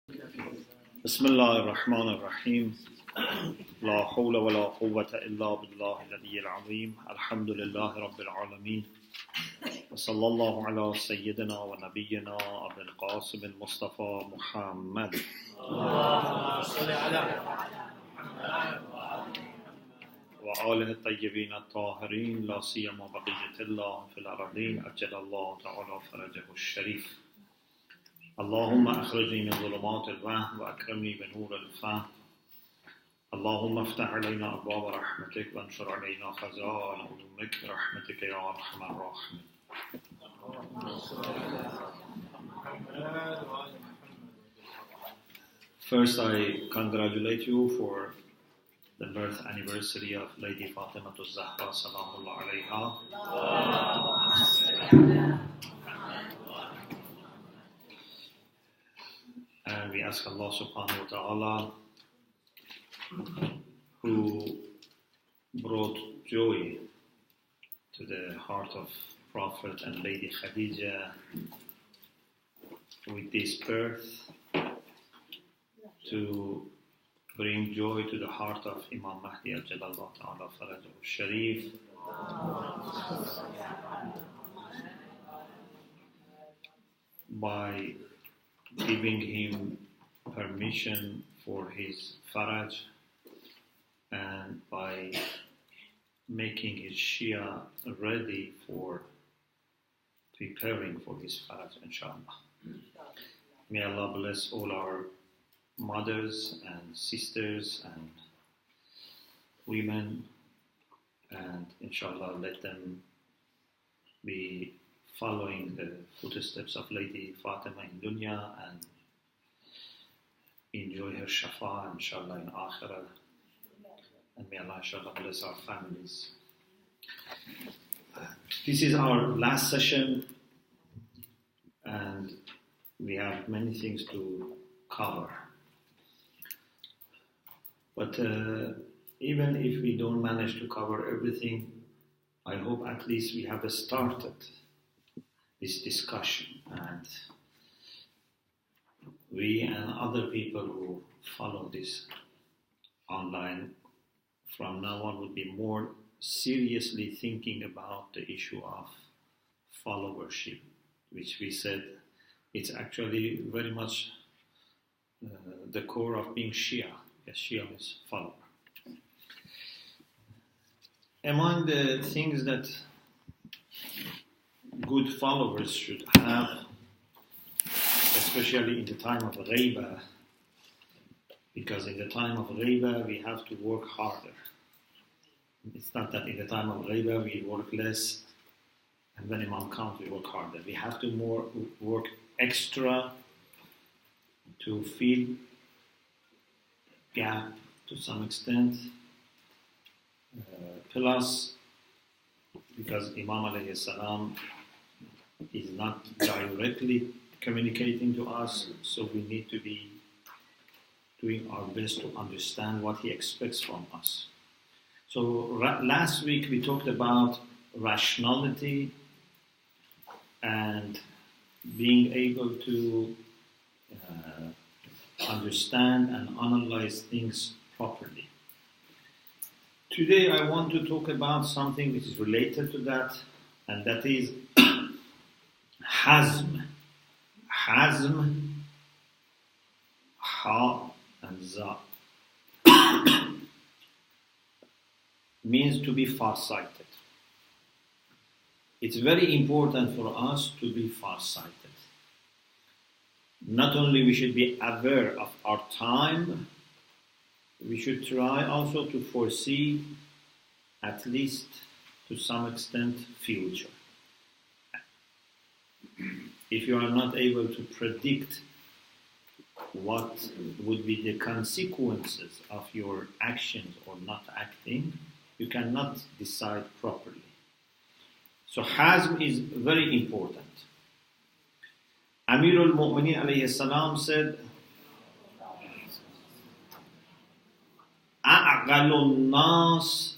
بسم الله الرحمن الرحيم لا حول ولا قوة إلا بالله العلي العظيم الحمد لله رب العالمين وصلى الله على سيدنا ونبينا أبي القاسم المصطفى محمد وآله الطيبين الطاهرين لا سيما بقية الله في الأرضين أجل الله تعالى فرجه الشريف اللهم أخرجني من ظلمات الوهم وأكرمني بنور الفهم اللهم افتح علينا أبواب رحمتك وانشر علينا خزائن علومك برحمتك يا أرحم الراحمين. First, I congratulate you for the birth anniversary of Lady Fatima Zahra Salamullah alayha. And we ask Allah subhanahu wa ta'ala, who brought joy to the heart of Prophet and Lady Khadija with this birth, to bring joy to the heart of Imam Mahdi Ajalallah Ta'ala Farajahu Sharif, by giving him permission for his faraj and by making his Shia ready for preparing for his faraj, inshallah. May Allah bless all our mothers and sisters and women, and inshallah let them be following the footsteps of Lady Fatima in dunya and enjoy her shafa inshallah in akhirah, and may Allah inshallah bless our families. This is our last session and we have many things to cover, but even if we don't manage to cover everything, I hope at least we have started this discussion, and we and other people who follow this online from now on would be more seriously thinking about the issue of followership, which we said it's actually very much the core of being Shia. Yes, Shia is follower. Among the things that good followers should have, especially in the time of ghaiba, because in the time of ghaiba we have to work harder. It's not that in the time of ghaiba we work less and when Imam comes we work harder. We have to more work extra to fill gap to some extent, plus because Imam alayhi salam is not directly communicating to us, so we need to be doing our best to understand what he expects from us. So last week we talked about rationality and being able to understand and analyze things properly. Today I want to talk about something which is related to that, and that is hazm. Hazm, ha and za, means to be farsighted. It's very important for us to be farsighted. Not only we should be aware of our time, we should try also to foresee, at least to some extent, future. If you are not able to predict what would be the consequences of your actions or not acting, you cannot decide properly. So hazm is very important. Amir al-Mu'mineen alayhi salam said, أَعْقَلُ النَّاسِ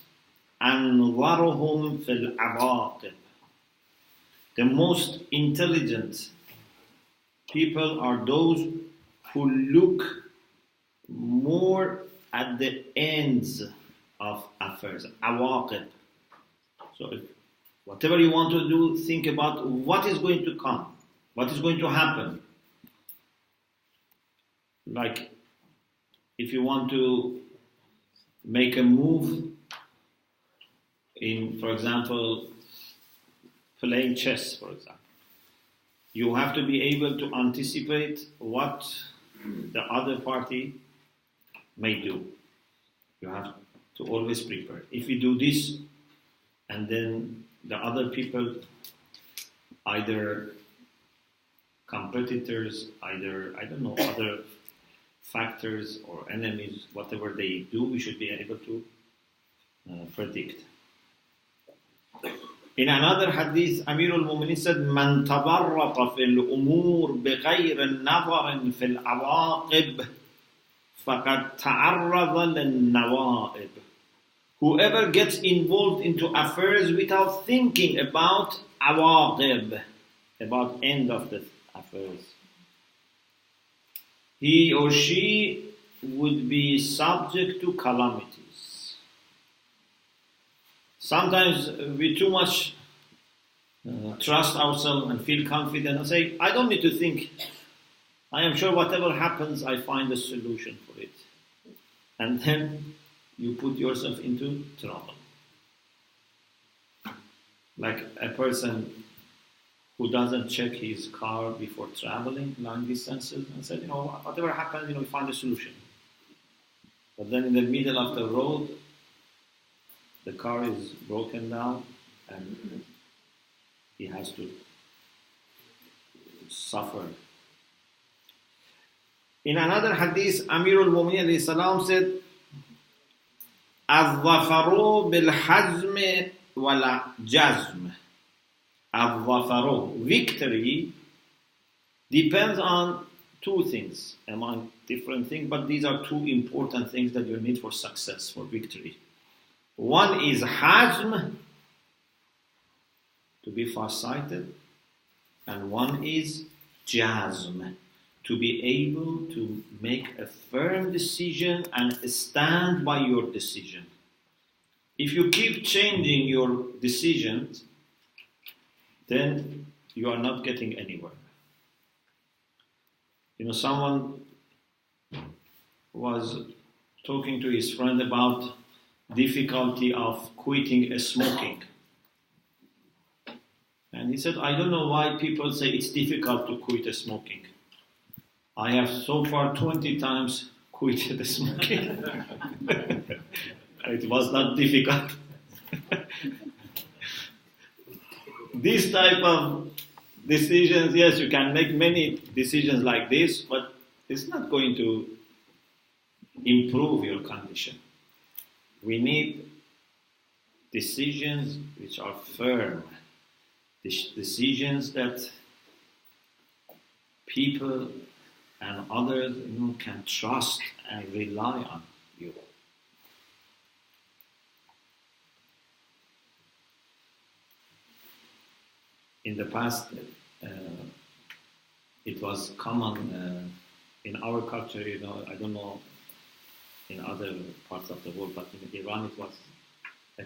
أَنْوَرُهُمْ فِي الْعَوَاقِبِ. The most intelligent people are those who look more at the ends of affairs, awaqib. So whatever you want to do, think about what is going to come, what is going to happen. Like, if you want to make a move in, for example, playing chess, for example, you have to be able to anticipate what the other party may do. You have to always prepare. If you do this, and then the other people, either competitors, either, I don't know, other factors or enemies, whatever they do, we should be able to predict. In another hadith, Amir al-Mu'minin said, "Man tabarraqa fil umur bighayri nazarin fil awaqib, faqad ta'arrada lin nawa'ib." Whoever gets involved into affairs without thinking about awaqib, about end of the affairs, he or she would be subject to calamities. Sometimes we too much trust ourselves and feel confident and say, I don't need to think. I am sure whatever happens, I find a solution for it. And then you put yourself into trouble. Like a person who doesn't check his car before traveling long distances and said, whatever happens, we find a solution. But then in the middle of the road, the car is broken down and he has to suffer. In another hadith, Amir al-Mu'minin said, "Al-dhafaru bil-hazm wal-jazm." Al-dhafaru, victory, depends on two things, among different things, but these are two important things that you need for success, for victory. One is hazm, to be farsighted, and one is jazm, to be able to make a firm decision and stand by your decision. If you keep changing your decisions, then you are not getting anywhere. Someone was talking to his friend about difficulty of quitting smoking. And he said, I don't know why people say it's difficult to quit smoking. I have so far 20 times quit the smoking. It was not difficult. This type of decisions, yes, you can make many decisions like this, but it's not going to improve your condition. We need decisions which are firm, decisions that people and others can trust and rely on you. In the past, it was common in our culture, I don't know in other parts of the world, but in Iran it was a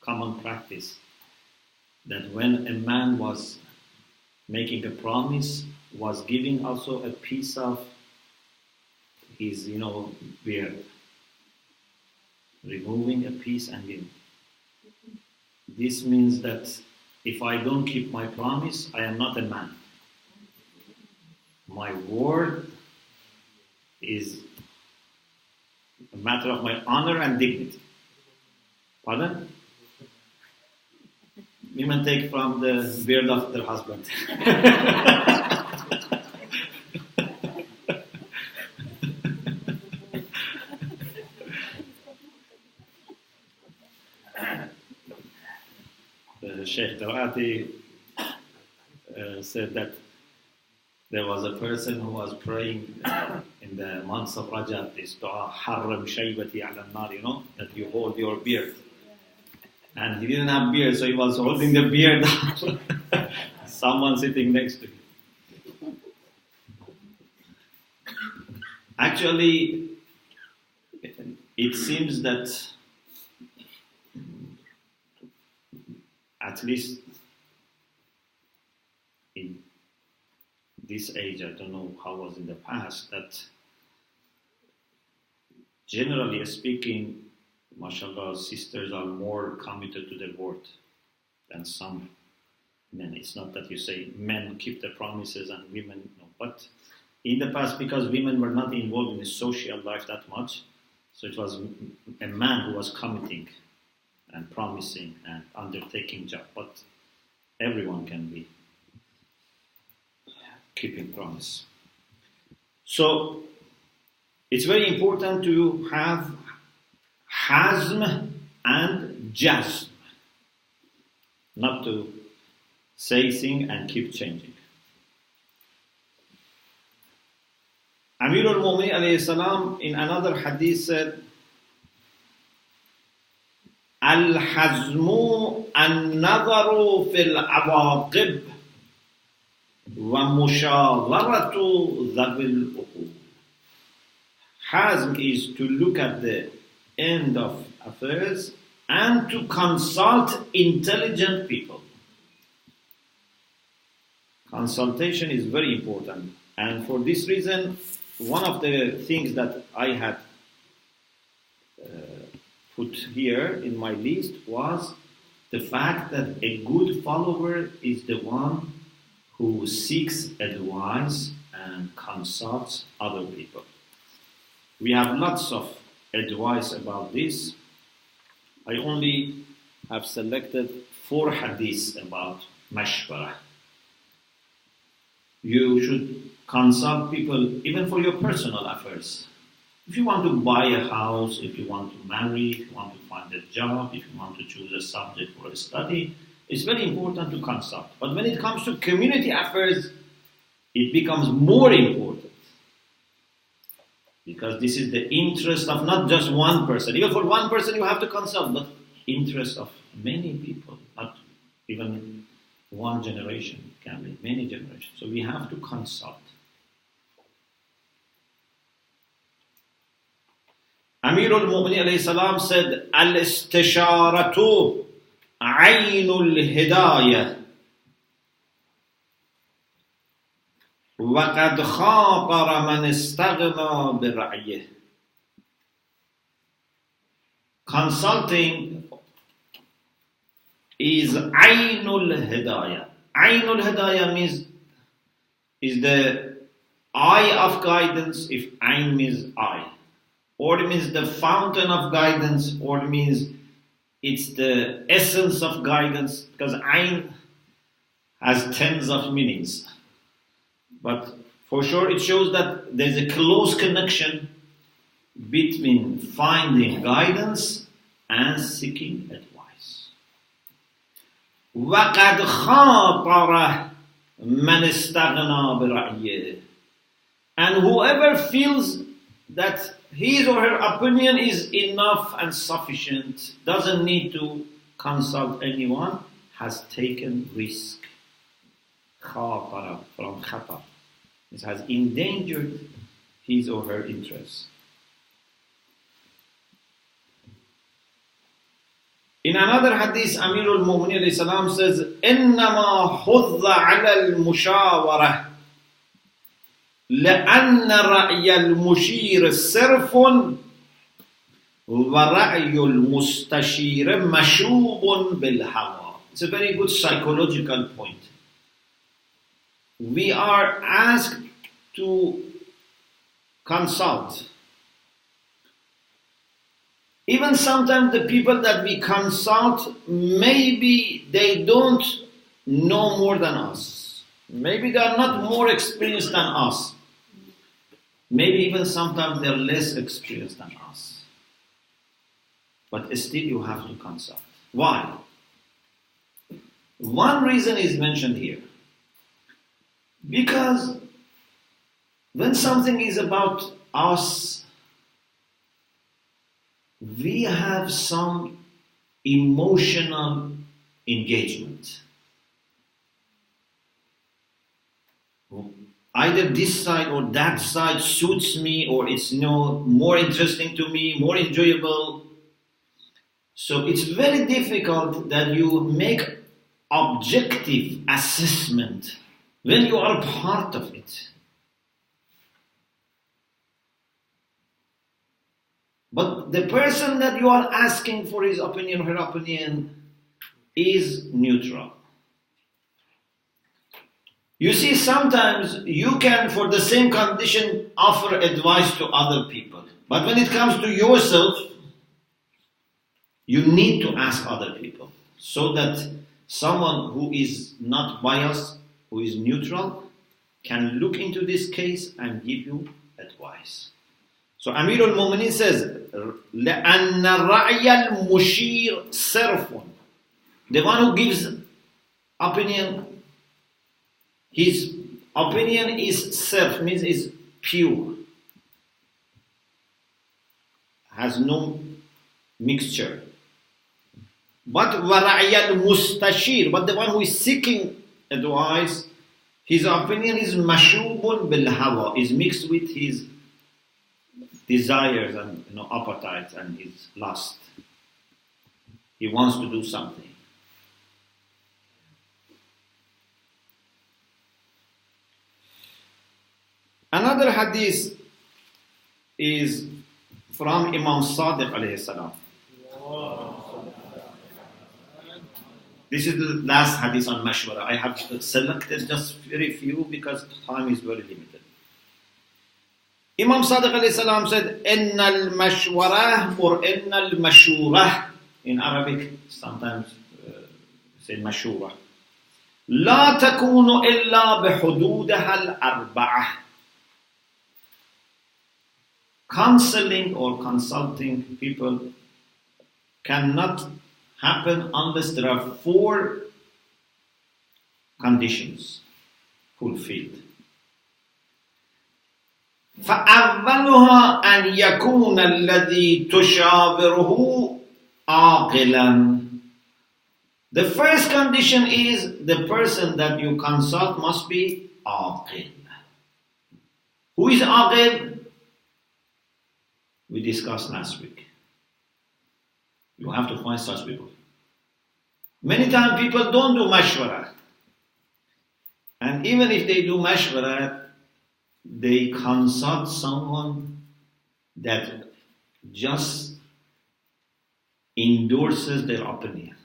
common practice that when a man was making a promise, was giving also a piece of his, beard, removing a piece and giving. This means that if I don't keep my promise, I am not a man. My word is a matter of my honor and dignity. Pardon? Women take from the beard of their husband. Sheikh said that there was a person who was praying in the months of Rajab, this dua, harram shaybati ala nar, that you hold your beard. And he didn't have beard, so he was holding the beard Someone sitting next to him. Actually, it seems that at least in this age, I don't know how it was in the past, that generally speaking, mashallah, sisters are more committed to their word than some men. It's not that you say men keep the promises and women no, but in the past, because women were not involved in the social life that much, so it was a man who was committing and promising and undertaking job, but everyone can be keeping promise. So it's very important to have hazm and jazm, not to say thing and keep changing. Amir al-Mu'minin alayhi salam in another hadith said, Al-hazmu an-nazaru fil awaqib wa mushawaratu dhabil uqul. Hazm is to look at the end of affairs and to consult intelligent people. Consultation is very important, and for this reason, one of the things that I had put here in my list was the fact that a good follower is the one who seeks advice and consults other people. We have lots of advice about this. I only have selected 4 hadiths about mashwara. You should consult people even for your personal affairs. If you want to buy a house, if you want to marry, if you want to find a job, if you want to choose a subject for a study, it's very important to consult. But when it comes to community affairs, it becomes more important. Because this is the interest of not just one person. Even for one person you have to consult, but interest of many people, not even one generation, it can be many generations. So we have to consult. Amir al-Mu'minin alayhi salam said, Al-istisharatu aynul hidayah wa qad khabara man istaghna bi ra'yih. Consulting is aynul hidayah. Aynul hidayah means is the eye of guidance, if ayn means eye. Or it means the fountain of guidance, or it means it's the essence of guidance, because ayn has tens of meanings. But for sure it shows that there's a close connection between finding guidance and seeking advice. وَقَدْ خَاطَرَ مَنِ اسْتَغْنَى بِرَأْيِهِ. And whoever feels that his or her opinion is enough and sufficient, doesn't need to consult anyone, has taken risk. Khatara, from khatar. It has endangered his or her interests. In another hadith, Amir al-Mu'minin alayhi salam says, إِنَّمَا حُضَّ عَلَى الْمُشَاوَرَةِ لأن رأي المشير صرف ورأي المستشير مشوب بالهوى. It's a very good psychological point. We are asked to consult. Even sometimes the people that we consult, maybe they don't know more than us. Maybe they are not more experienced than us. Maybe even sometimes they're less experienced than us. But still you have to consult. Why? One reason is mentioned here. Because when something is about us, we have some emotional engagement. either this side or that side suits me, or it's more interesting to me, more enjoyable. So it's very difficult that you make objective assessment when you are part of it. But the person that you are asking for his opinion, her opinion, is neutral. You see, sometimes you can, for the same condition, offer advice to other people. But when it comes to yourself, you need to ask other people, so that someone who is not biased, who is neutral, can look into this case and give you advice. So Amir al-Mu'minin says, لَأَنَّ الرَّعْيَ الْمُشِيرِ صِرْفٌ. The one who gives opinion, his opinion is self, means is pure, has no mixture. But وَرَعْيَ الْمُسْتَشِيرِ, but the one who is seeking advice, his opinion is مَشُوبٌ بِالْهَوَى, is mixed with his desires and appetites and his lust. He wants to do something. Another hadith is from Imam Sadiq alayhi salam. This is the last hadith on mashwara. I have selected just very few because time is very limited. Imam Sadiq alayhi salam said, "Inna al-mashwarah or inna al-mashurah." In Arabic, sometimes say mashura. لا تكون إلا بحدودها الأربعة. Counseling or consulting people cannot happen unless there are 4 conditions fulfilled. فأولها أن يكون الذي تشاوره عاقلا. The first condition is the person that you consult must be aqil. Who is aqil? We discussed last week. You have to find such people. Many times people don't do mashwara. And even if they do mashwara, they consult someone that just endorses their opinion.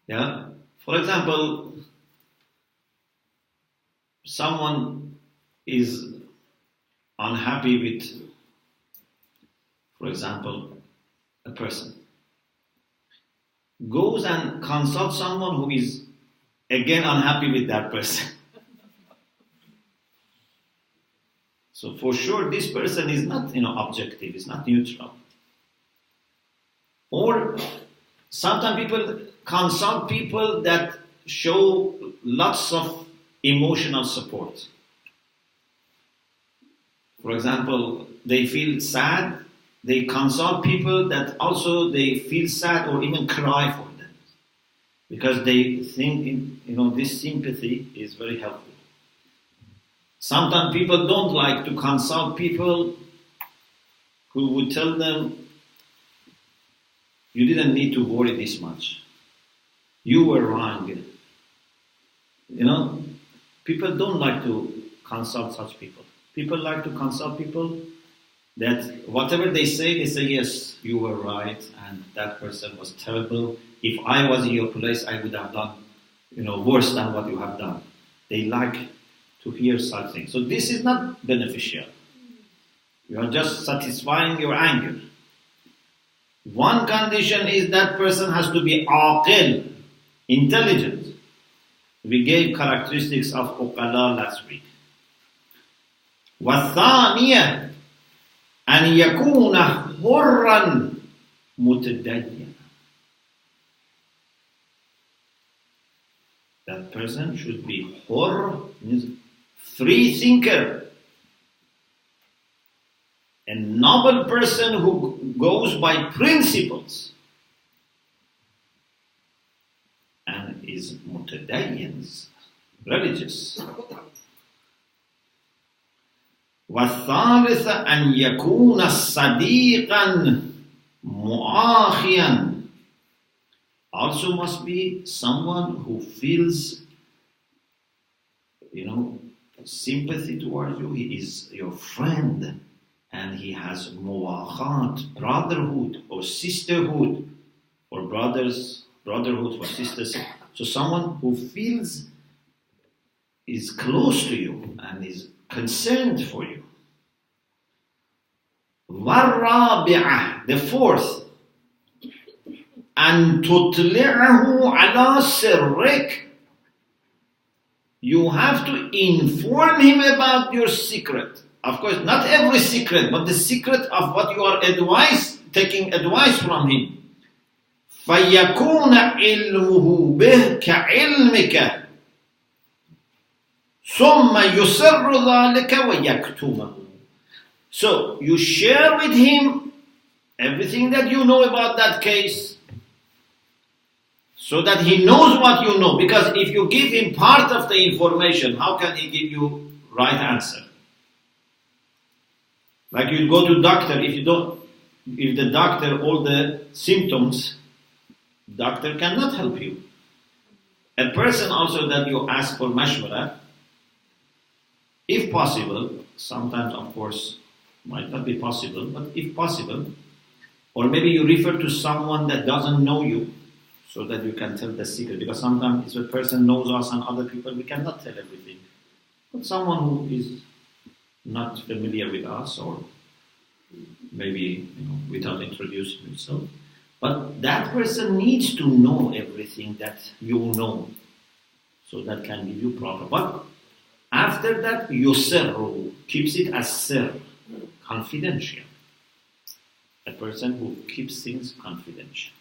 Yeah? For example, someone is unhappy with, for example, a person. Goes and consults someone who is again unhappy with that person. So for sure this person is not objective, is not neutral. Or sometimes people consult people that show lots of emotional support. For example, they feel sad, they consult people that also they feel sad or even cry for them. Because they think, this sympathy is very helpful. Sometimes people don't like to consult people who would tell them, you didn't need to worry this much. You were wrong. People don't like to consult such people. People like to consult people that whatever they say, yes, you were right, and that person was terrible. If I was in your place, I would have done, worse than what you have done. They like to hear such things. So this is not beneficial. You are just satisfying your anger. One condition is that person has to be aqil, intelligent. We gave characteristics of uqala last week. وَالثَّانِيَةِ أَنْ يَكُونَ حُرًّا مُتَدَيِّنًا. That person should be hur, means free thinker. A noble person who goes by principles and is mutadayyin, religious. والثالث أن يكون صديقا مؤاخيا. Also must be someone who feels, sympathy towards you. He is your friend, and he has muwakhat, brotherhood or sisterhood, or brotherhood for sisters. So someone who feels is close to you and is concerned for you. والرابعة, the fourth, أن تطلعه على سرك. You have to inform him about your secret. Of course, not every secret, but the secret of what you are taking advice from him. فيكون علمه به كعلمك ثم يسر ذلك ويكتمه. So you share with him everything that you know about that case, so that he knows what you know. Because if you give him part of the information, how can he give you right answer? Like you go to doctor, if the doctor all the symptoms, doctor cannot help you. A person also that you ask for mashwara, if possible, sometimes of course might not be possible, but if possible, or maybe you refer to someone that doesn't know you, so that you can tell the secret. Because sometimes if a person knows us and other people, we cannot tell everything. But someone who is not familiar with us, or maybe without introducing himself, but that person needs to know everything that you know, so that can give you proper. But after that, yusirru, keeps it as sir, confidential. A person who keeps things confidential.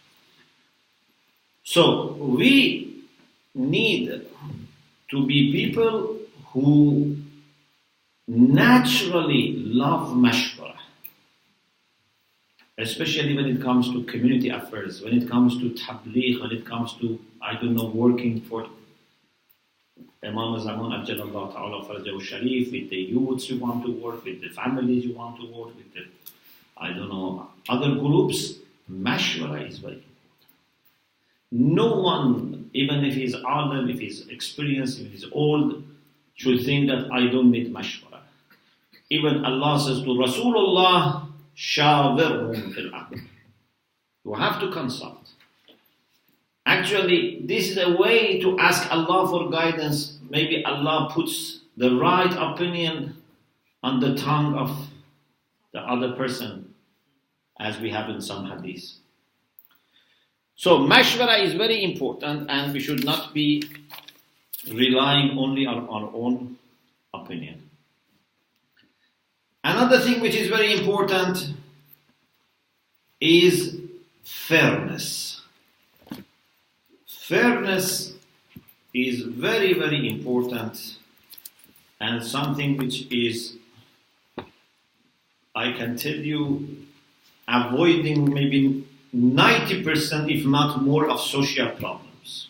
So we need to be people who naturally love mashwara, especially when it comes to community affairs, when it comes to tabligh, when it comes to, working for Imam Zaman Ajjalallahu Ta'ala Farajahu Sharif, with the youths you want to work, with the families you want to work, with the, other groups. Mashwara is very important. No one, even if he's alim, if he's experienced, if he's old, should think that I don't need mashwara. Even Allah says to Rasulullah, shawirhum fil amr. You have to consult. Actually, this is a way to ask Allah for guidance. Maybe Allah puts the right opinion on the tongue of the other person, as we have in some hadith. So mashwara is very important, and we should not be relying only on our own opinion. Another thing which is very important is fairness. Fairness is very, very important, and something which is, I can tell you, avoiding maybe 90%, if not more, of social problems.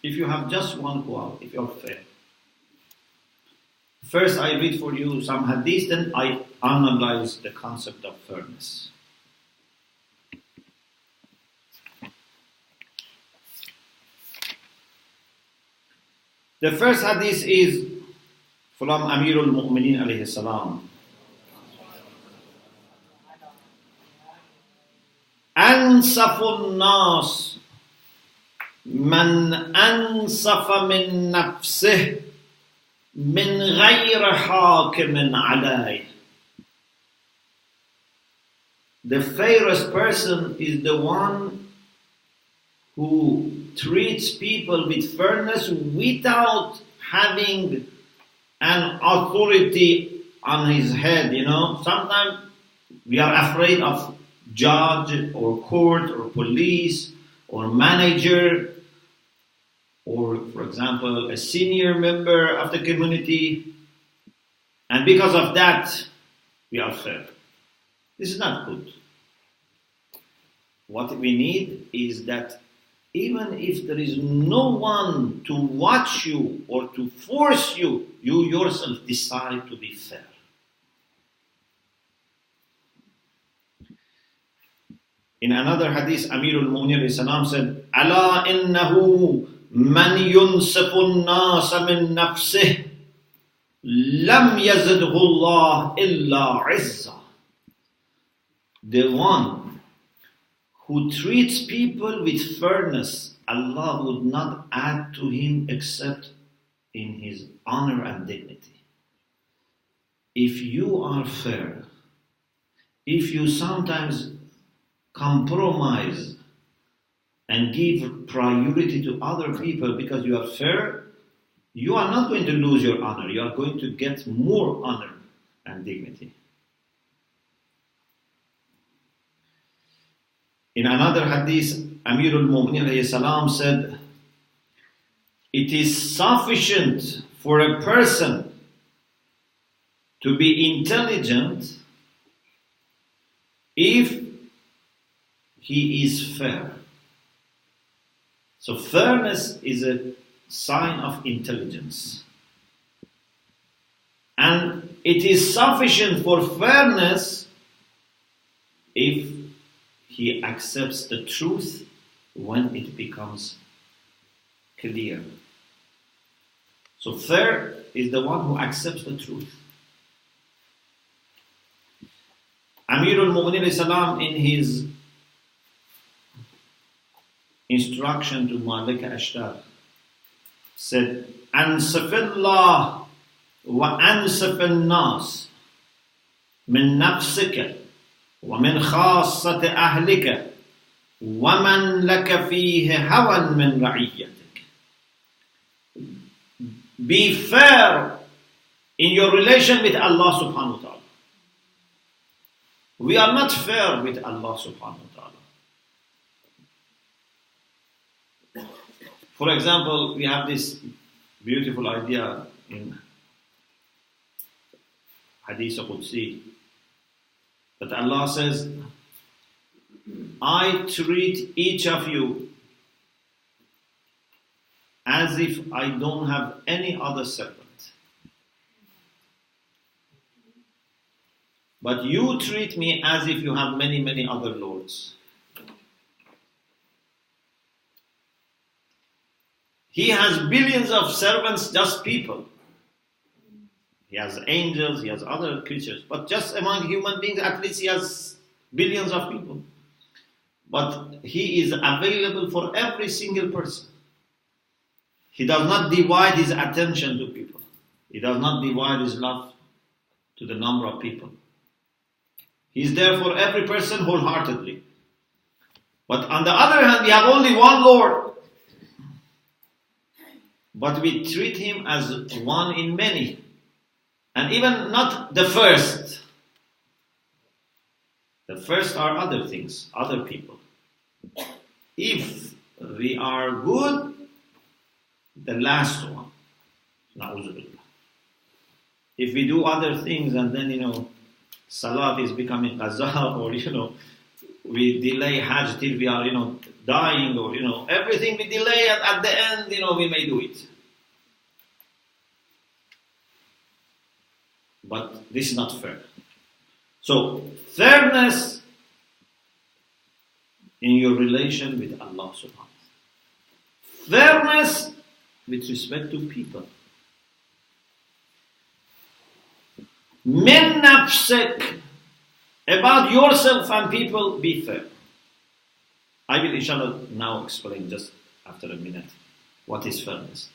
If you have just one quality, if you're fair. First, I read for you some hadith, then I analyze the concept of fairness. The first hadith is from Amirul Mu'mineen alayhi salam. أنصف الناس من أنصف من نفسه من غير حاكم عليه. The fairest person is the one who treats people with fairness without having an authority on his head. Sometimes we are afraid of judge or court or police or manager, or for example a senior member of the community, and because of that we are fair. This is not good. What we need is that even if there is no one to watch you or to force you, you yourself decide to be fair. In another hadith, Amirul Mu'minin said, "Ala innahu man yunsifu an-nasa min nafsihi lam yazidhu Allah illa 'izza." The one who treats people with fairness, Allah would not add to him except in his honor and dignity. If you are fair, if you sometimes compromise and give priority to other people because you are fair, you are not going to lose your honor. You are going to get more honor and dignity. In another hadith, Amirul Mu'minin said, "It is sufficient for a person to be intelligent if he is fair." So fairness is a sign of intelligence. And it is sufficient for fairness if he accepts the truth when it becomes clear. So fair is the one who accepts the truth. Amirul Mu'minin in his instruction to Malika Ashtar said, "Ansafillah wa ansafil nas min nafsika wa min khassati ahlika wa man laka fihi hawan min ra'iyyatik." Be fair in your relation with Allah subhanahu wa ta'ala. We are not fair with Allah subhanahu wa ta'ala. For example, we have this beautiful idea in Hadith Qudsi that Allah says, "I treat each of you as if I don't have any other servant. But you treat me as if you have many, many other lords." He has billions of servants, just people. He has angels, he has other creatures. But just among human beings, at least he has billions of people. But he is available for every single person. He does not divide his attention to people. He does not divide his love to the number of people. He is there for every person wholeheartedly. But on the other hand, we have only one Lord. But we treat him as one in many. And even not the first. The first are other things, other people. If we are good, the last one. Na'uzubillah. If we do other things and then, Salat is becoming qaza, or, we delay Hajj till we are, dying, or, everything we delay, and at the end, we may do it. But this is not fair. So, fairness in your relation with Allah subhanahu wa ta'ala. Fairness with respect to people. Min nafsik, about yourself and people, be fair. I will inshallah now explain just after a minute what is fairness.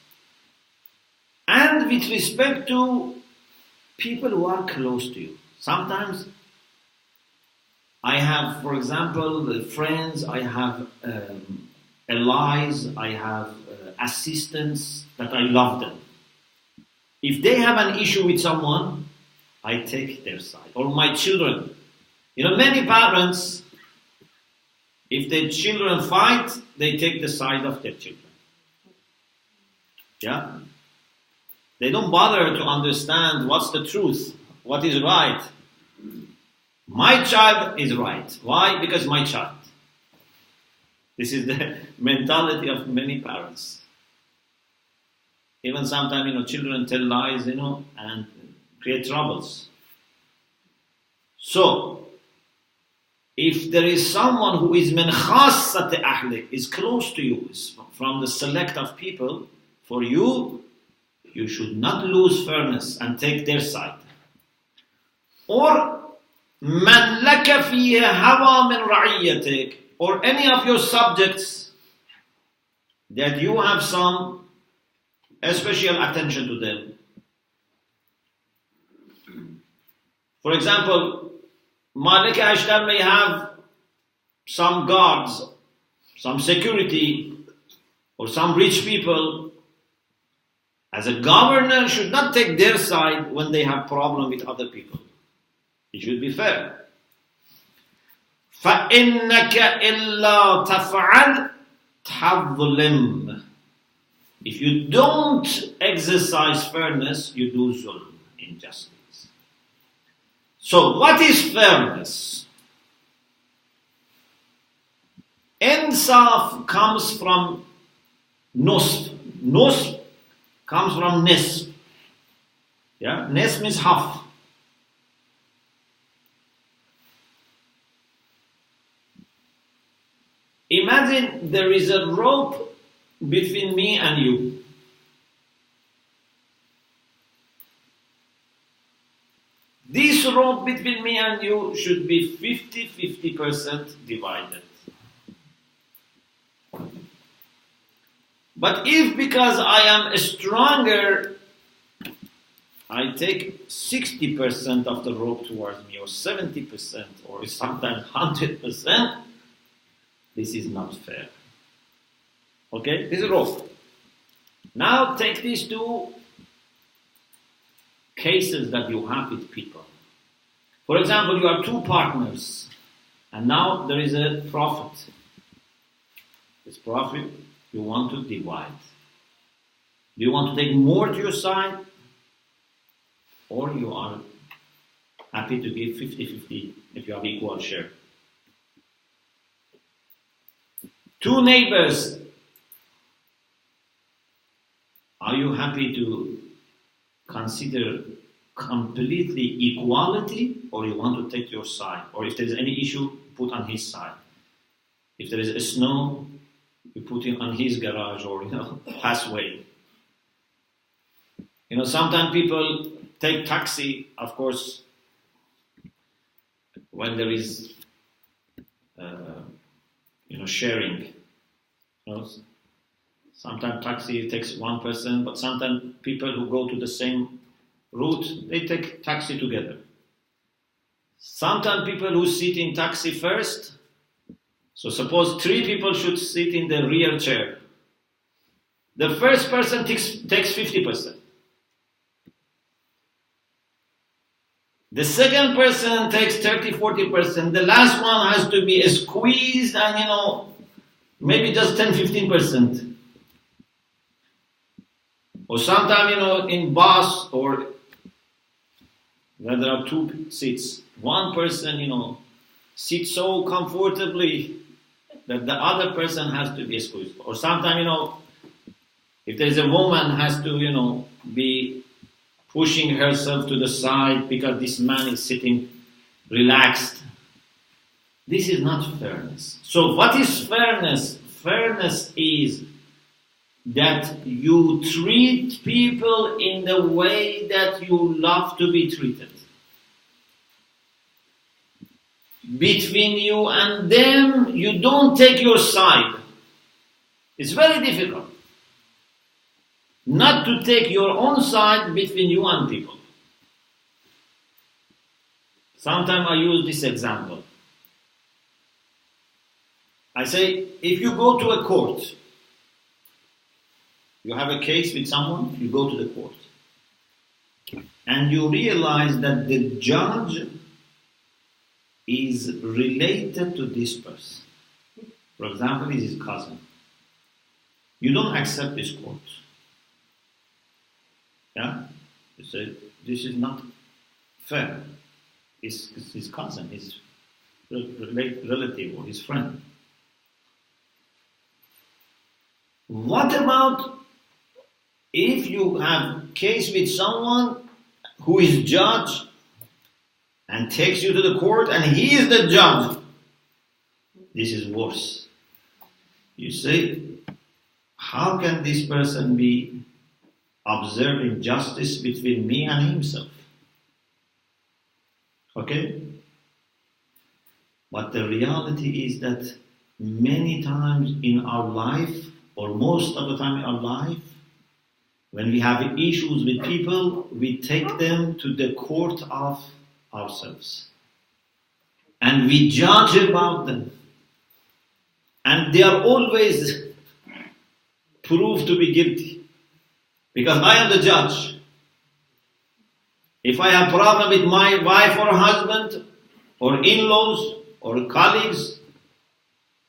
And with respect to people who are close to you. Sometimes I have, for example, friends, I have allies, I have assistants that I love them. If they have an issue with someone, I take their side. Or my children. Many parents, if their children fight, they take the side of their children. Yeah? They don't bother to understand what's the truth, what is right. My child is right. Why? Because my child. This is the mentality of many parents. Even sometimes, children tell lies, and create troubles. So, if there is someone who is min khassati ahlik, is close to you, is from the select of people, for you, you should not lose fairness and take their side. Or man laka fihi hawa min ra'iyyatik, or any of your subjects that you have some special attention to them. For example, Malik Ashtar may have some guards, some security, or some rich people. As a governor, should not take their side when they have problem with other people. It should be fair. فَإِنَّكَ إِلَّا تَفْعَلْ تَظْلِمْ. If you don't exercise fairness, you do zulm, injustice. So, what is fairness? Insaf comes from nusf. Nusf comes from nisf. Yeah? Nisf means half. Imagine there is a rope between me and you. This rope between me and you should be 50% divided. But if because I am stronger, I take 60% of the rope towards me, or 70%, or sometimes 100%, this is not fair. Okay, this is rope. Now take these two cases that you have with people. For example, you are two partners, and now there is a profit. This profit you want to divide. Do you want to take more to your side, or you are happy to give 50-50 if you have equal share? Two neighbors, are you happy to consider completely equality, or you want to take your side? Or if there is any issue, put on his side. If there is a snow, you put it on his garage, or pathway. Sometimes people take taxi, of course, when there is sharing. Sometimes taxi takes one person, but sometimes people who go to the same route, they take taxi together. Sometimes people who sit in taxi first, so suppose 3 people should sit in the rear chair. The first person takes 50%. The second person takes 30-40%. The last one has to be squeezed and, maybe just 10-15%. Or sometimes, in bus or where there are 2 seats, one person, sits so comfortably that the other person has to be squeezed. Or sometimes, if there is a woman has to, be pushing herself to the side because this man is sitting relaxed. This is not fairness. So what is fairness? Fairness is that you treat people in the way that you love to be treated. Between you and them, you don't take your side. It's very difficult not to take your own side between you and people. Sometimes I use this example. I say, if you go to a court, you have a case with someone, you go to the court, and you realize that the judge is related to this person. For example, he's his cousin. You don't accept this court. Yeah? You say, this is not fair. It's his cousin, his relative or his friend. What about if you have case with someone who is judge and takes you to the court and he is the judge? This is worse. You say, how can this person be observing justice between me and himself? Okay? But the reality is that many times in our life, or most of the time in our life, when we have issues with people, we take them to the court of ourselves. And we judge about them. And they are always proved to be guilty. Because I am the judge. If I have a problem with my wife or husband, or in-laws, or colleagues,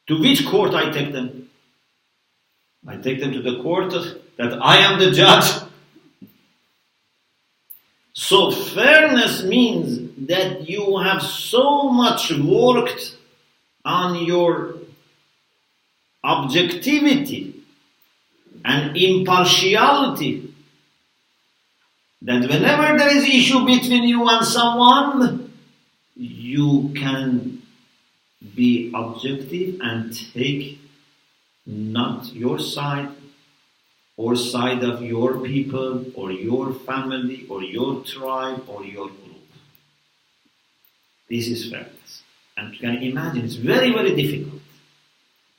to which court I take them? I take them to the court that I am the judge. So fairness means that you have so much worked on your objectivity and impartiality that whenever there is issue between you and someone, you can be objective and take not your side or side of your people or your family or your tribe or your group. This is fairness. And you can imagine it's very, very difficult.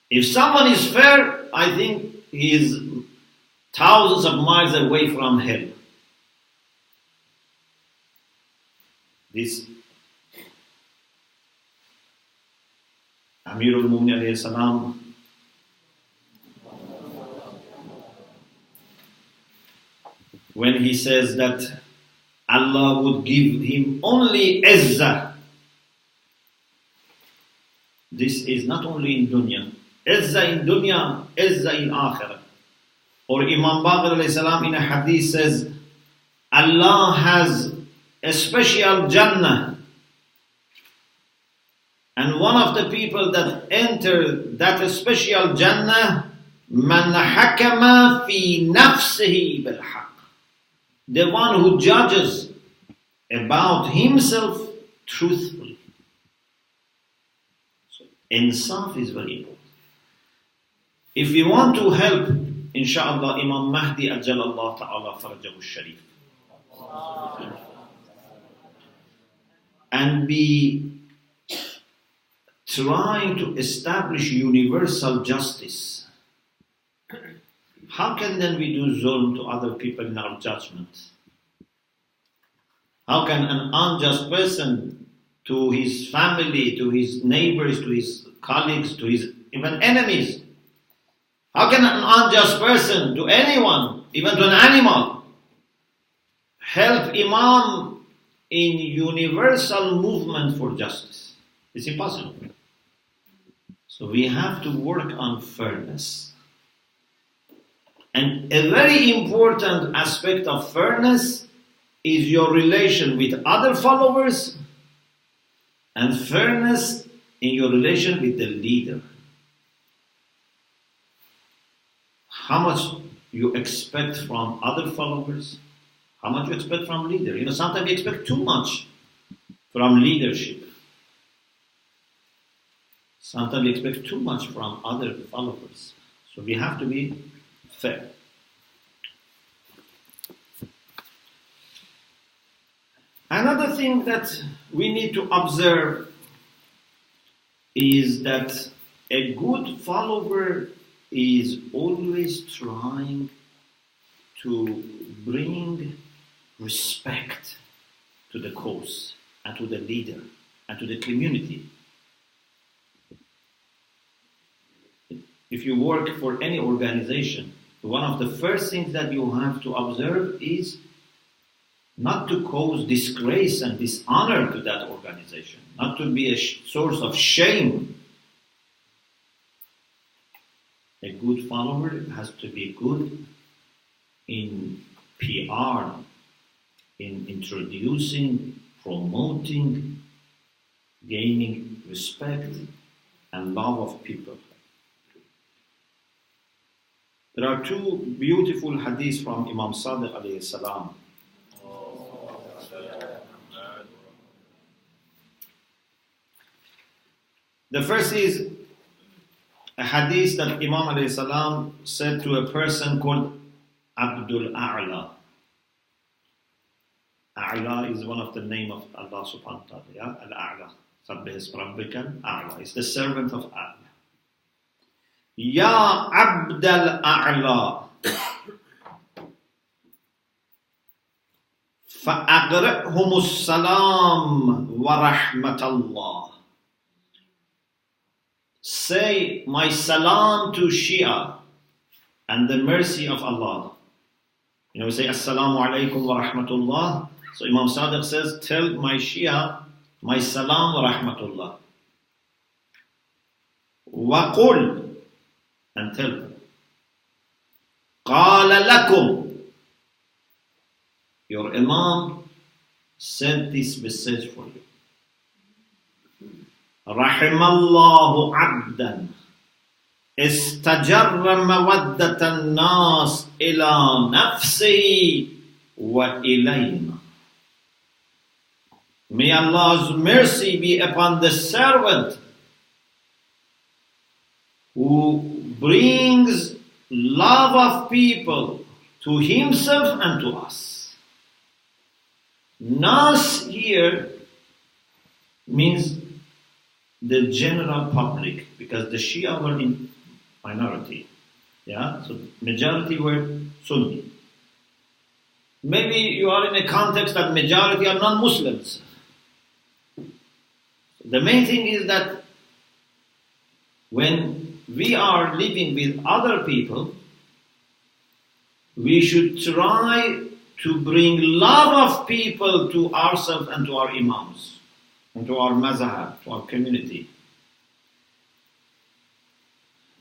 If someone is fair, I think he is thousands of miles away from hell. This Amir al-Mu'minin alayhi salam, when he says that Allah would give him only izzah, this is not only in dunya. Izzah in dunya, izzah in akhirah. Or Imam Baqir alayhi salam in a hadith says, Allah has a special Jannah. And one of the people that enter that special Jannah, man hakama fi nafsihi bil haqq. The one who judges about himself truthfully. So, insaf is very important. If we want to help, inshallah, Imam Mahdi ajjalallahu ta'ala farajahu sharif, and be trying to establish universal justice, how can then we do zulm to other people in our judgment? How can an unjust person to his family, to his neighbors, to his colleagues, to his even enemies, how can an unjust person to anyone, even to an animal, help Imam in universal movement for justice? It's impossible. So we have to work on fairness. And a very important aspect of fairness is your relation with other followers and fairness in your relation with the leader. How much you expect from other followers, how much you expect from leader. Sometimes you expect too much from leadership. Sometimes we expect too much from other followers. So we have to be fair. Another thing that we need to observe is that a good follower is always trying to bring respect to the cause and to the leader and to the community. If you work for any organization, one of the first things that you have to observe is not to cause disgrace and dishonor to that organization, not to be a source of shame. A good follower has to be good in PR, in introducing, promoting, gaining respect and love of people. There are two beautiful hadiths from Imam Sadiq alayhi salam. The first is a hadith that Imam alayhi salam said to a person called Abdul A'la. A'la is one of the name of Allah subhanahu wa ta'ala. Yeah? Al-A'la. Sabbih isma rabbika al-A'la. It's the servant of A'la. Ya Abdul A'la. فَأَقْرِئْهُمُ السَّلَامُ وَرَحْمَةَ اللَّهِ. Say my salam to Shia and the mercy of Allah. You know, we say Assalamu alaikum wa rahmatullah. So Imam Sadiq says, tell my Shia my salam wa rahmatullah. Wa qul, and tell them. Qala lakum. Your Imam sent this message for you. Rahimallahu abdan istajarra mawaddatan nas ila nafsi wa ilayna. May Allah's mercy be upon the servant who brings love of people to himself and to us. Nas here means the general public, because the Shia were in minority. Yeah, so majority were Sunni. Maybe you are in a context that majority are non-Muslims. The main thing is that when we are living with other people, we should try to bring love of people to ourselves and to our imams, and to our mazhab, to our community.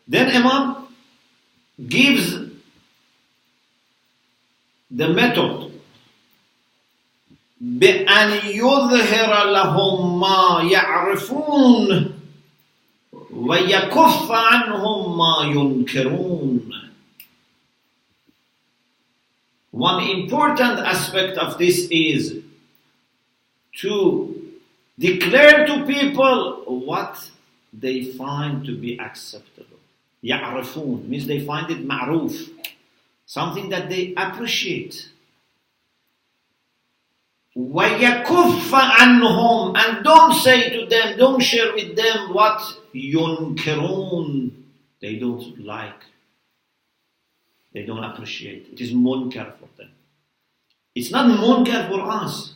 Then Imam gives the method. بأن يظهر لهم ما يعرفون ويكف عنهم ما ينكرون. One important aspect of this is to declare to people what they find to be acceptable. يعرفون means they find it ma'ruf, something that they appreciate. وَيَكُفَّ عَنْهُمْ, and don't say to them, don't share with them what يُنْكِرُونَ, they don't like, they don't appreciate. It is munkar for them. It's not munkar for us.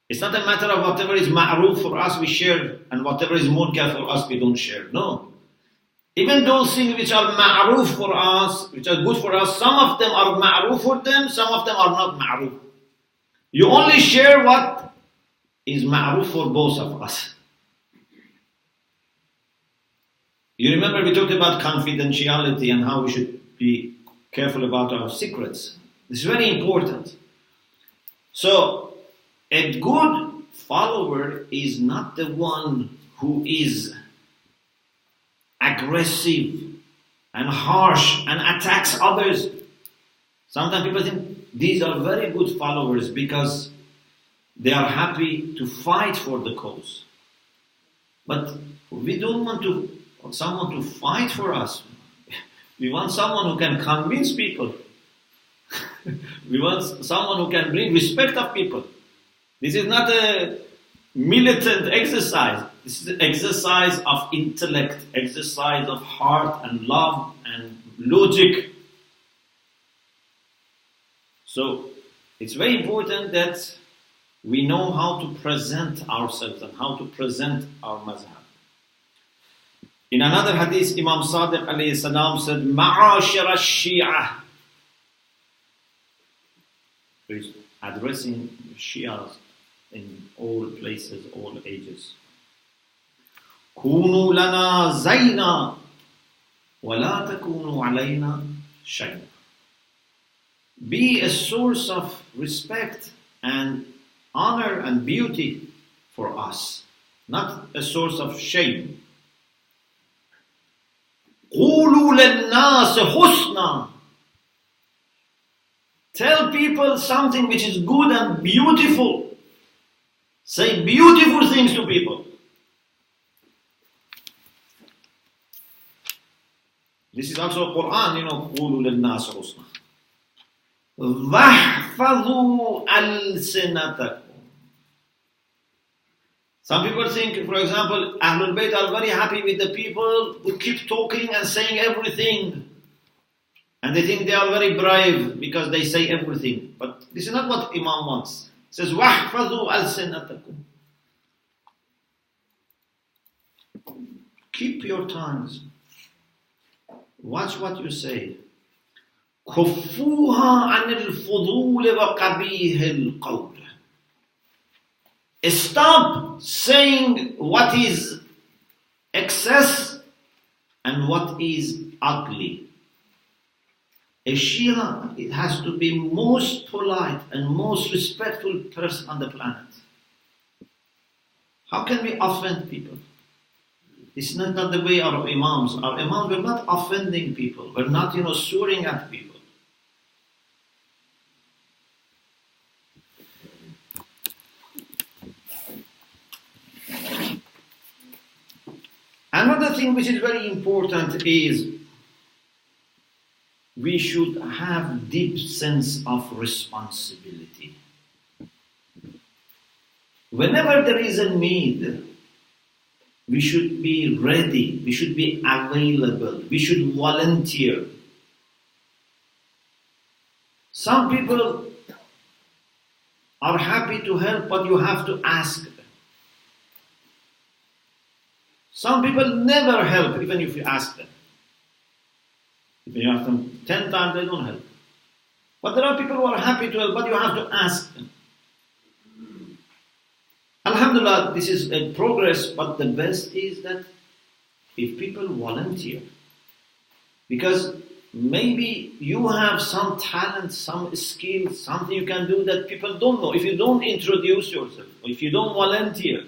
It's not a matter of whatever is ma'ruf for us we share, and whatever is munkar for us we don't share. No. Even those things which are ma'ruf for us, which are good for us, some of them are ma'ruf for them, some of them are not ma'ruf. You only share what is ma'ruf for both of us. You remember we talked about confidentiality and how we should be careful about our secrets. This is very important. So, a good follower is not the one who is aggressive and harsh and attacks others. Sometimes people think these are very good followers because they are happy to fight for the cause. But we don't want someone to fight for us. We want someone who can convince people. We want someone who can bring respect of people. This is not a militant exercise. This is an exercise of intellect, exercise of heart and love and logic. So it's very important that we know how to present ourselves and how to present our mazhab. In another hadith, Imam Sadiq alayhi salam said, Ma'ashara Shia. He's addressing Shias in all places, all ages. Kunu lana zayna wa la takunu alayna shayna. Be a source of respect and honor and beauty for us, not a source of shame. قولوا للناس حسنا. Tell people something which is good and beautiful. Say beautiful things to people. This is also Quran, قولوا للناس حسنا. واحفظوا ألسنتكم. Some people think, for example, Ahlul Bayt are very happy with the people who keep talking and saying everything. And they think they are very brave because they say everything. But this is not what Imam wants. It says, وَاحْفَظُوا أَلْسِنَتَكُمْ. Keep your tongues. Watch what you say. كفوها عن الفضول وقبيح القول. Stop saying what is excess and what is ugly. A Shia, it has to be most polite and most respectful person on the planet. How can we offend people? It's not the way our Imams. Our Imams were not offending people. We're not, swearing at people. Another thing which is very important is we should have deep sense of responsibility. Whenever there is a need, we should be ready, we should be available, we should volunteer. Some people are happy to help, but you have to ask them. Some people never help, even if you ask them. If you ask them 10 times, they don't help. But there are people who are happy to help, but you have to ask them. Alhamdulillah, this is a progress, but the best is that if people volunteer, because maybe you have some talent, some skill, something you can do that people don't know. If you don't introduce yourself, or if you don't volunteer,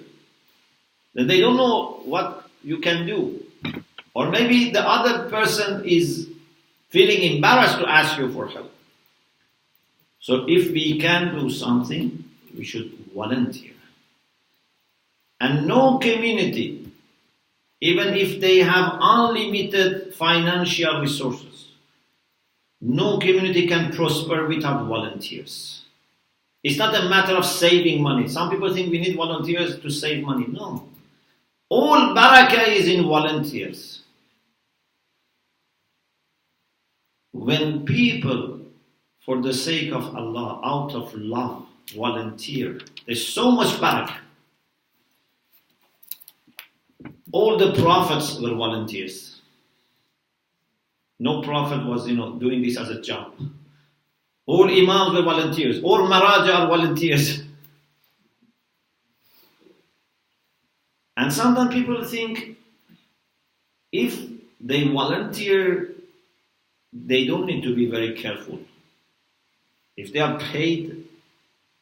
then they don't know what you can do. Or maybe the other person is feeling embarrassed to ask you for help. So if we can do something, we should volunteer. And no community, even if they have unlimited financial resources, no community can prosper without volunteers. It's not a matter of saving money. Some people think we need volunteers to save money. No. All barakah is in volunteers. When people, for the sake of Allah, out of love, volunteer, there's so much barakah. All the prophets were volunteers. No prophet was, doing this as a job. All imams were volunteers. All maraja are volunteers. And sometimes people think if they volunteer, they don't need to be very careful. If they are paid,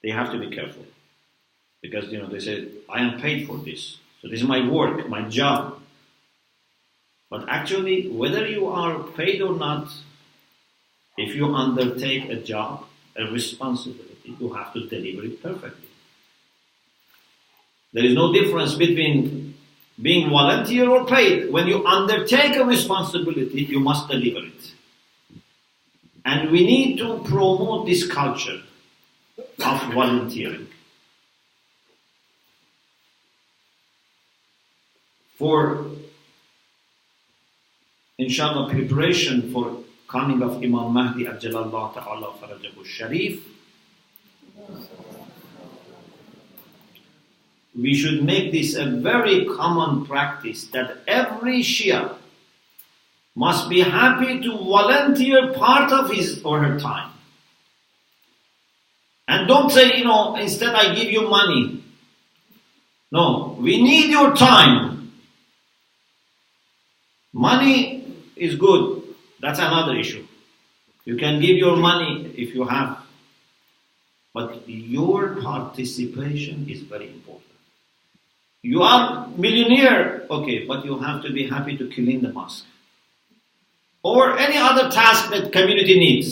they have to be careful. Because, they say, I am paid for this. So this is my work, my job. But actually, whether you are paid or not, if you undertake a job, a responsibility, you have to deliver it perfectly. There is no difference between being volunteer or paid. When you undertake a responsibility, you must deliver it. And we need to promote this culture of volunteering. For, inshallah, preparation for coming of Imam Mahdi Ajjalallahu Ta'ala Farajahu Sharif, we should make this a very common practice that every Shia must be happy to volunteer part of his or her time. And don't say, instead I give you money. No, we need your time. Money is good. That's another issue. You can give your money if you have. But your participation is very important. You are millionaire, okay, but you have to be happy to clean the mosque. or any other task that community needs.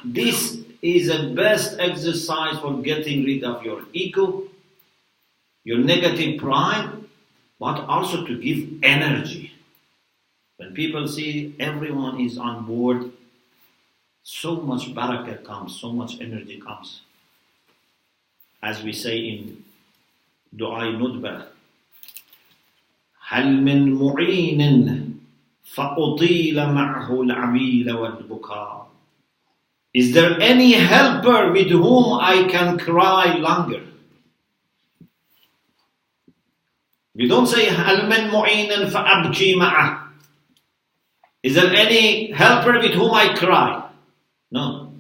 This is the best exercise for getting rid of your ego, your negative pride, but also to give energy. When people see everyone is on board, so much barakah comes, so much energy comes. As we say in Du'a Nudbah, هل من معين فأطيل معه العبيل والبكاء. Is there any helper with whom I can cry longer? We don't say هل من معين فأبكي معه. Is there any helper with whom I cry? No.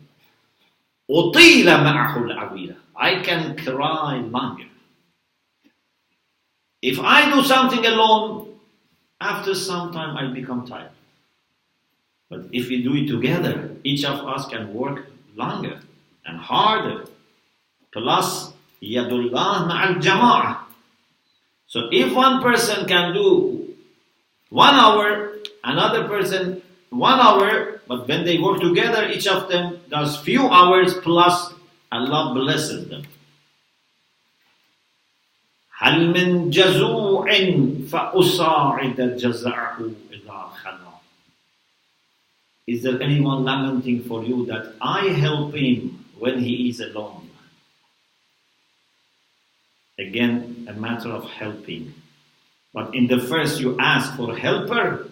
أطيل معه العبيل. I can cry longer. If I do something alone, after some time I become tired. But if we do it together, each of us can work longer and harder. Plus, yadullah ma'al jama'ah. So if one person can do 1 hour, another person 1 hour, but when they work together, each of them does few hours, plus Allah blesses them. هل من جزوع فأساعد جزعه إذا خلا. Is there anyone lamenting for you that I help him when he is alone? Again, a matter of helping. But in the first you ask for helper,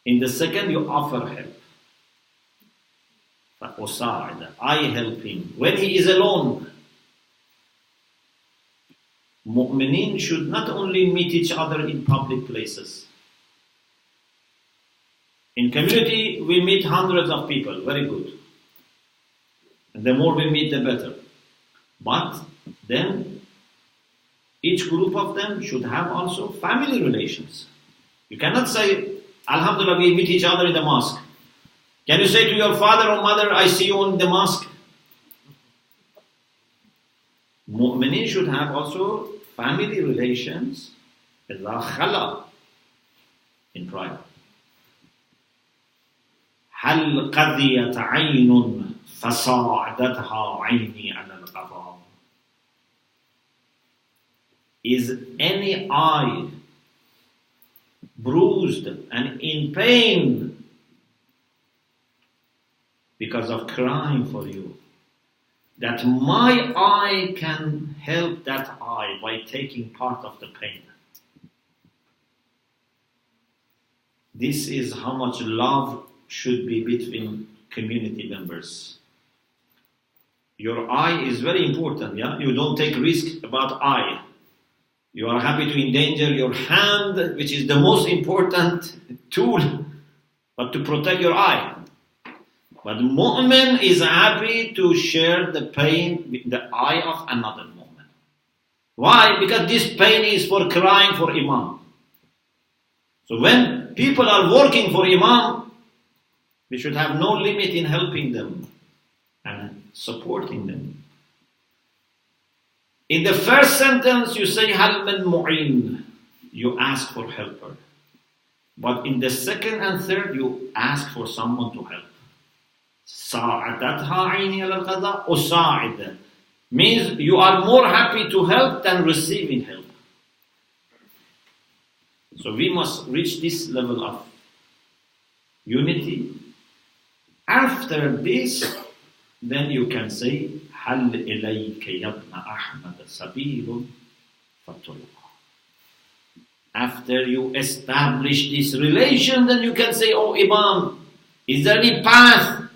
in the second you offer help. فأساعد, I help him when he is alone. Mu'mineen should not only meet each other in public places. In community, we meet hundreds of people, very good. And the more we meet, the better. But then, each group of them should have also family relations. You cannot say, Alhamdulillah, we meet each other in the mosque. Can you say to your father or mother, I see you in the mosque? Mu'mineen should have also family relations إذا خلا, in private. هل قضيت عين فصاعدتها عيني على القضاء. Is any eye bruised and in pain because of crying for you, that my eye can help that eye by taking part of the pain? This is how much love should be between community members. Your eye is very important, yeah? You don't take risk about eye. You are happy to endanger your hand, which is the most important tool, but to protect your eye. But mu'min is happy to share the pain with the eye of another mu'min. Why? Because this pain is for crying for Imam. So when people are working for Imam, we should have no limit in helping them and supporting them. In the first sentence you say hal min mu'in, you ask for helper. But in the second and third you ask for someone to help. Sa'adatha ayni ala al-qada usa'id means you are more happy to help than receiving help. So we must reach this level of unity. After this, then you can say هل إليك يا ابن أحمد سبيل فتلقى. After you establish this relation, then you can say, oh Imam, is there any path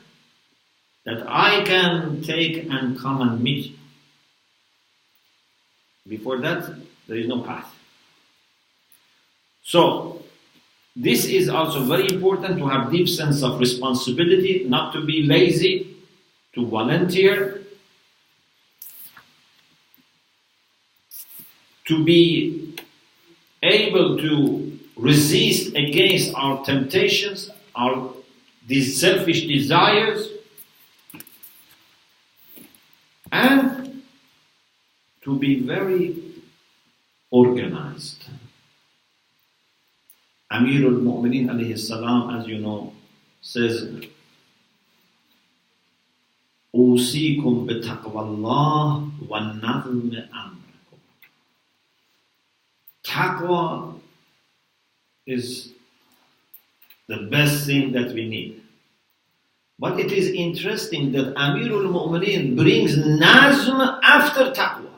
that I can take and come and meet you? Before that, there is no path. So, this is also very important, to have deep sense of responsibility, not to be lazy, to volunteer, to be able to resist against our temptations, these selfish desires, and to be very organized. Amirul Mu'mineen alayhi salam, as you know, says, أوصيكم بتقوى الله والنظم أمركم. Taqwa is the best thing that we need. But it is interesting that Amirul Mu'mineen brings Nazm after Taqwa.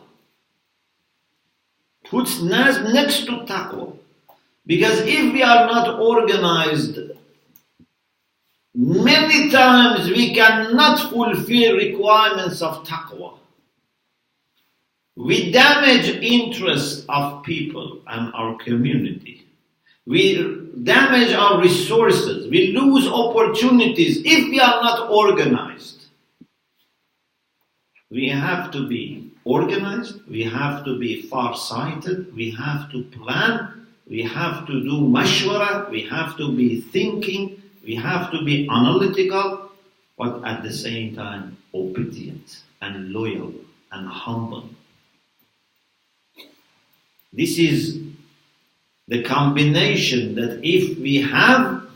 Puts Nazm next to Taqwa. Because if we are not organized, many times we cannot fulfill requirements of Taqwa. We damage interests of people and our community. We damage our resources. We lose opportunities if we are not organized. We have to be organized. We have to be far-sighted. We have to plan. We have to do mashwara. We have to be thinking. We have to be analytical, but at the same time obedient and loyal and humble. This is the combination that if we have,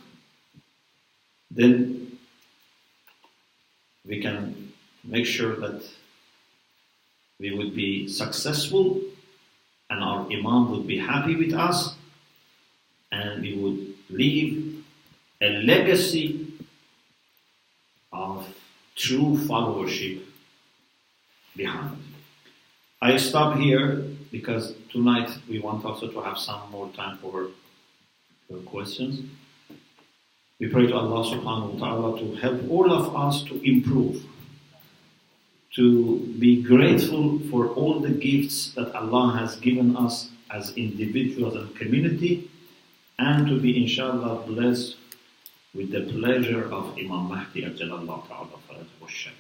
then we can make sure that we would be successful and our Imam would be happy with us and we would leave a legacy of true followership behind. I stop here because tonight we want also to have some more time for your questions. We pray to Allah subhanahu wa ta'ala to help all of us to improve, to be grateful for all the gifts that Allah has given us as individuals and community, and to be inshallah blessed with the pleasure of Imam Mahdi ajalallahu ta'ala farajahu sharif.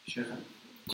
Sheikh.